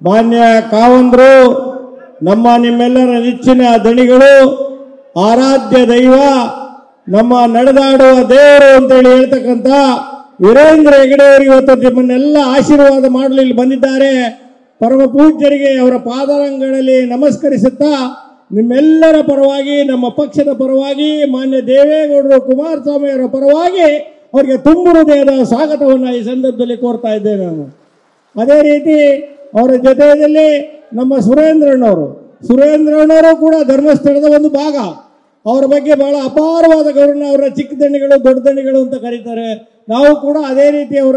ಮಾನ್ಯ ಕಾವಂದ್ರು ನಮ್ಮ ನಿಮ್ಮೆಲ್ಲರ ನೆಚ್ಚಿನ ದಣಿಗಳು, ಆರಾಧ್ಯ ದೈವ, ನಮ್ಮ ನಡೆದಾಡುವ ದೇವರು ಅಂತೇಳಿ ಹೇಳ್ತಕ್ಕಂಥ ವೀರೇಂದ್ರ ಹೆಗಡೆ ಅವರು ಇವತ್ತು ನಿಮ್ಮನ್ನೆಲ್ಲ ಆಶೀರ್ವಾದ ಮಾಡಲು ಇಲ್ಲಿ ಬಂದಿದ್ದಾರೆ. ಪರಮ ಪೂಜ್ಯರಿಗೆ ಅವರ ಪಾದಾರಂಗಗಳಲ್ಲಿ ನಮಸ್ಕರಿಸುತ್ತಾ ನಿಮ್ಮೆಲ್ಲರ ಪರವಾಗಿ, ನಮ್ಮ ಪಕ್ಷದ ಪರವಾಗಿ, ಮಾನ್ಯ ದೇವೇಗೌಡರು ಕುಮಾರಸ್ವಾಮಿ ಅವರ ಪರವಾಗಿ ಅವರಿಗೆ ತುಂಬು ಹೃದಯದ ಸ್ವಾಗತವನ್ನು ಈ ಸಂದರ್ಭದಲ್ಲಿ ಕೋರ್ತಾ ಇದ್ದೇನೆ ನಾನು. ಅದೇ ರೀತಿ ಅವರ ಜೊತೆಯಲ್ಲಿ ನಮ್ಮ ಸುರೇಂದ್ರಣ್ಣವರು ಕೂಡ ಧರ್ಮಸ್ಥಳದ ಒಂದು ಭಾಗ. ಅವರ ಬಗ್ಗೆ ಬಹಳ ಅಪಾರವಾದ ಗೌರವ, ಅವರ ಚಿಕ್ಕ ದಣಿಗಳು ದೊಡ್ಡ ದಣಿಗಳು ಅಂತ ಕರೀತಾರೆ. ನಾವು ಕೂಡ ಅದೇ ರೀತಿ ಅವರ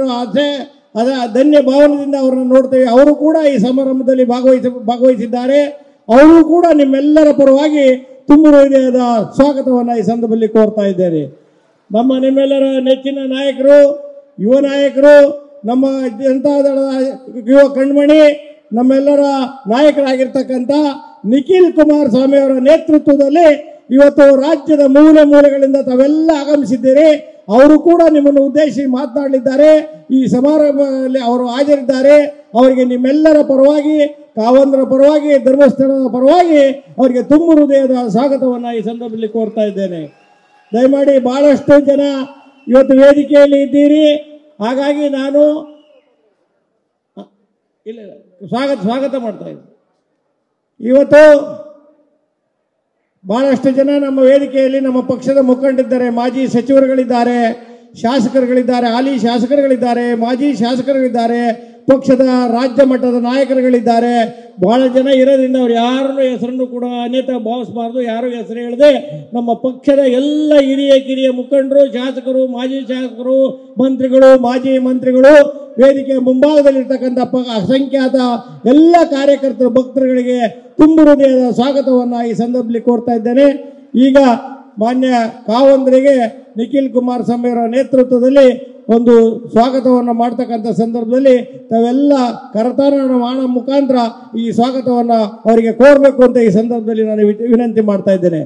ಧನ್ಯ ಭಾವನೆಯಿಂದ ಅವರನ್ನು ನೋಡ್ತೇವೆ. ಅವರು ಕೂಡ ಈ ಸಮಾರಂಭದಲ್ಲಿ ಭಾಗವಹಿಸಿದ್ದಾರೆ. ಅವರು ಕೂಡ ನಿಮ್ಮೆಲ್ಲರ ಪರವಾಗಿ ತುಂಬು ಹೃದಯದ ಸ್ವಾಗತವನ್ನು ಈ ಸಂದರ್ಭದಲ್ಲಿ ಕೋರ್ತಾ ಇದ್ದೇನೆ. ನಿಮ್ಮೆಲ್ಲರ ನೆಚ್ಚಿನ ನಾಯಕರು, ಯುವ ನಾಯಕರು, ನಮ್ಮ ಜನತಾದಳದ ಯುವ ಕಣ್ಮಣಿ, ನಮ್ಮೆಲ್ಲರ ನಾಯಕರಾಗಿರ್ತಕ್ಕಂಥ ನಿಖಿಲ್ ಕುಮಾರಸ್ವಾಮಿ ಅವರ ನೇತೃತ್ವದಲ್ಲಿ ಇವತ್ತು ರಾಜ್ಯದ ಮೂಲೆ ಮೂಲೆಗಳಿಂದ ತಾವೆಲ್ಲ ಆಗಮಿಸಿದ್ದೀರಿ. ಅವರು ಕೂಡ ನಿಮ್ಮನ್ನು ಉದ್ದೇಶಿಸಿ ಮಾತನಾಡಲಿದ್ದಾರೆ. ಈ ಸಮಾರಂಭದಲ್ಲಿ ಅವರು ಹಾಜರಿದ್ದಾರೆ. ಅವರಿಗೆ ನಿಮ್ಮೆಲ್ಲರ ಪರವಾಗಿ, ಕಾವಂದ್ರ ಪರವಾಗಿ, ಧರ್ಮಸ್ಥಳದ ಪರವಾಗಿ ಅವರಿಗೆ ತುಂಬು ಹೃದಯದ ಸ್ವಾಗತವನ್ನು ಈ ಸಂದರ್ಭದಲ್ಲಿ ಕೋರ್ತಾ ಇದ್ದೇನೆ. ದಯಮಾಡಿ ಬಹಳಷ್ಟು ಜನ ಇವತ್ತು ವೇದಿಕೆಯಲ್ಲಿ ಇದ್ದೀರಿ. ಹಾಗಾಗಿ ನಾನು ಸ್ವಾಗತ ಮಾಡ್ತಾ ಇದ್ದೀನಿ. ಇವತ್ತು ಬಹಳಷ್ಟು ಜನ ನಮ್ಮ ವೇದಿಕೆಯಲ್ಲಿ ನಮ್ಮ ಪಕ್ಷದ ಮುಖಂಡರಿದ್ದಾರೆ, ಮಾಜಿ ಸಚಿವರುಗಳಿದ್ದಾರೆ, ಶಾಸಕರುಗಳಿದ್ದಾರೆ, ಹಾಲಿ ಶಾಸಕರುಗಳಿದ್ದಾರೆ, ಮಾಜಿ ಶಾಸಕರುಗಳಿದ್ದಾರೆ, ಪಕ್ಷದ ರಾಜ್ಯ ಮಟ್ಟದ ನಾಯಕರುಗಳಿದ್ದಾರೆ. ಬಹಳ ಜನ ಇರೋದ್ರಿಂದ ಅವ್ರು ಯಾರನ್ನೂ ಹೆಸರನ್ನು ಕೂಡ ಅನ್ಯತಾ ಭಾವಿಸಬಾರ್ದು. ಯಾರು ಹೆಸರು ಹೇಳದೆ ನಮ್ಮ ಪಕ್ಷದ ಎಲ್ಲ ಕಿರಿಯ ಮುಖಂಡರು, ಶಾಸಕರು, ಮಾಜಿ ಶಾಸಕರು, ಮಂತ್ರಿಗಳು, ಮಾಜಿ ಮಂತ್ರಿಗಳು, ವೇದಿಕೆ ಮುಂಭಾಗದಲ್ಲಿರ್ತಕ್ಕಂಥ ಅಸಂಖ್ಯಾತ ಎಲ್ಲ ಕಾರ್ಯಕರ್ತರು, ಭಕ್ತರುಗಳಿಗೆ ತುಂಬು ಹೃದಯದ ಸ್ವಾಗತವನ್ನು ಈ ಸಂದರ್ಭದಲ್ಲಿ ಕೋರ್ತಾ ಇದ್ದೇನೆ. ಈಗ ಮಾನ್ಯ ಕಾವಂದ್ರಿಗೆ ನಿಖಿಲ್ ಕುಮಾರಸ್ವಾಮಿ ಅವರ ನೇತೃತ್ವದಲ್ಲಿ ಒಂದು ಸ್ವಾಗತವನ್ನು ಮಾಡ್ತಕ್ಕಂಥ ಸಂದರ್ಭದಲ್ಲಿ ತಾವೆಲ್ಲ ಕರತಾರ ಮಾಡೋ ಮುಖಾಂತರ ಈ ಸ್ವಾಗತವನ್ನು ಅವರಿಗೆ ಕೋರಬೇಕು ಅಂತ ಈ ಸಂದರ್ಭದಲ್ಲಿ ನಾನು ವಿನಂತಿ ಮಾಡ್ತಾ ಇದ್ದೇನೆ.